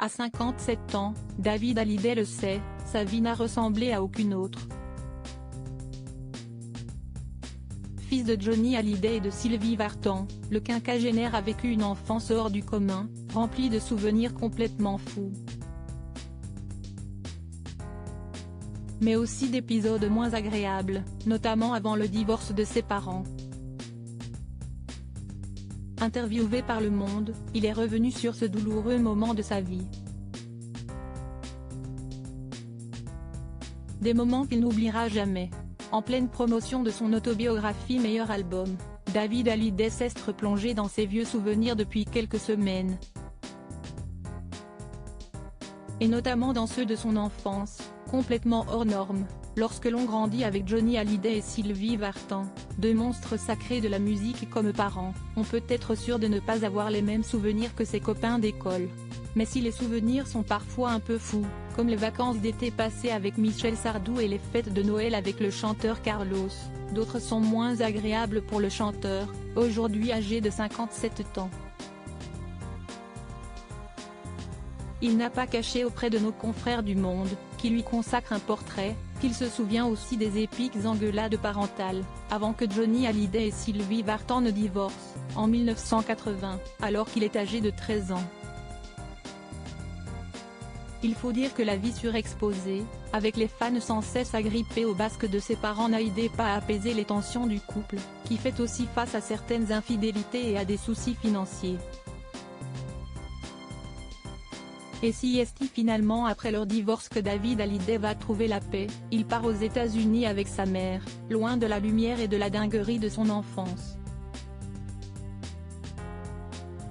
À 57 ans, David Hallyday le sait, sa vie n'a ressemblé à aucune autre. Fils de Johnny Hallyday et de Sylvie Vartan, le quinquagénaire a vécu une enfance hors du commun, remplie de souvenirs complètement fous. Mais aussi d'épisodes moins agréables, notamment avant le divorce de ses parents. Interviewé par Le Monde, il est revenu sur ce douloureux moment de sa vie. Des moments qu'il n'oubliera jamais. En pleine promotion de son autobiographie Meilleur album, David Hallyday s'est replongé dans ses vieux souvenirs depuis quelques semaines. Et notamment dans ceux de son enfance, complètement hors norme, lorsque l'on grandit avec Johnny Hallyday et Sylvie Vartan, deux monstres sacrés de la musique comme parents, on peut être sûr de ne pas avoir les mêmes souvenirs que ses copains d'école. Mais si les souvenirs sont parfois un peu fous, comme les vacances d'été passées avec Michel Sardou et les fêtes de Noël avec le chanteur Carlos, d'autres sont moins agréables pour le chanteur, aujourd'hui âgé de 57 ans. Il n'a pas caché auprès de nos confrères du Monde, qui lui consacrent un portrait, qu'il se souvient aussi des épiques engueulades parentales, avant que Johnny Hallyday et Sylvie Vartan ne divorcent, en 1980, alors qu'il est âgé de 13 ans. Il faut dire que la vie surexposée, avec les fans sans cesse agrippés au basque de ses parents, n'a aidé pas à apaiser les tensions du couple, qui fait aussi face à certaines infidélités et à des soucis financiers. Et si est finalement après leur divorce que David Hallyday va trouver la paix, il part aux États-Unis avec sa mère, loin de la lumière et de la dinguerie de son enfance.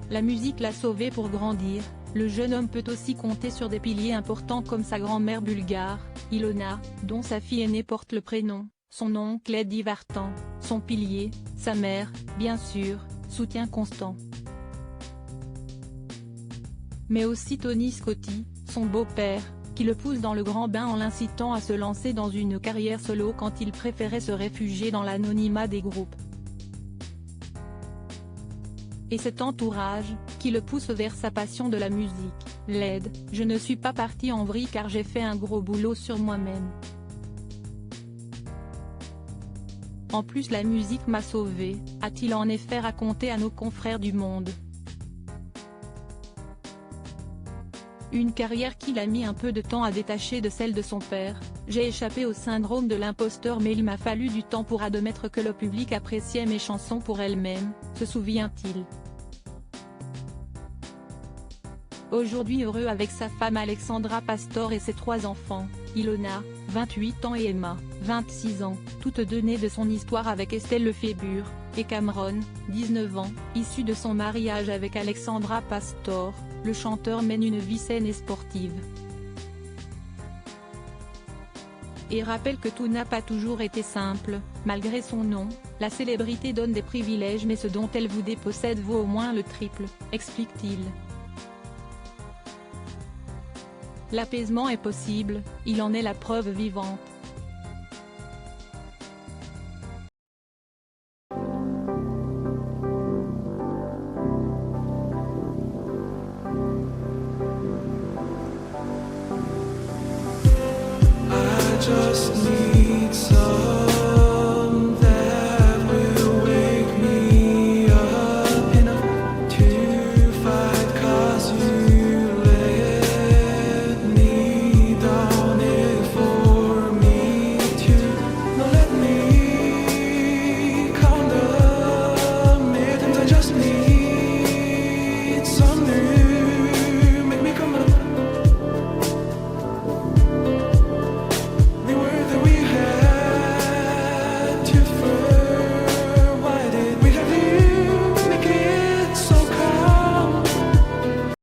La musique l'a sauvé pour grandir, le jeune homme peut aussi compter sur des piliers importants comme sa grand-mère bulgare, Ilona, dont sa fille aînée porte le prénom, son oncle Eddie Vartan, son pilier, sa mère, bien sûr, soutien constant. Mais aussi Tony Scotti, son beau-père, qui le pousse dans le grand bain en l'incitant à se lancer dans une carrière solo quand il préférait se réfugier dans l'anonymat des groupes. Et cet entourage, qui le pousse vers sa passion de la musique, l'aide. Je ne suis pas parti en vrille car j'ai fait un gros boulot sur moi-même. En plus la musique m'a sauvé, a-t-il en effet raconté à nos confrères du Monde. Une carrière qu'il a mis un peu de temps à détacher de celle de son père. J'ai échappé au syndrome de l'imposteur mais il m'a fallu du temps pour admettre que le public appréciait mes chansons pour elles-mêmes, se souvient-il. Aujourd'hui heureux avec sa femme Alexandra Pastor et ses 3 enfants, Ilona, 28 ans et Emma, 26 ans, toutes deux nées de son histoire avec Estelle Lefébure, et Cameron, 19 ans, issu de son mariage avec Alexandra Pastor, le chanteur mène une vie saine et sportive. Et rappelle que tout n'a pas toujours été simple, malgré son nom, la célébrité donne des privilèges mais ce dont elle vous dépossède vaut au moins le triple, explique-t-il. L'apaisement est possible, il en est la preuve vivante. Just need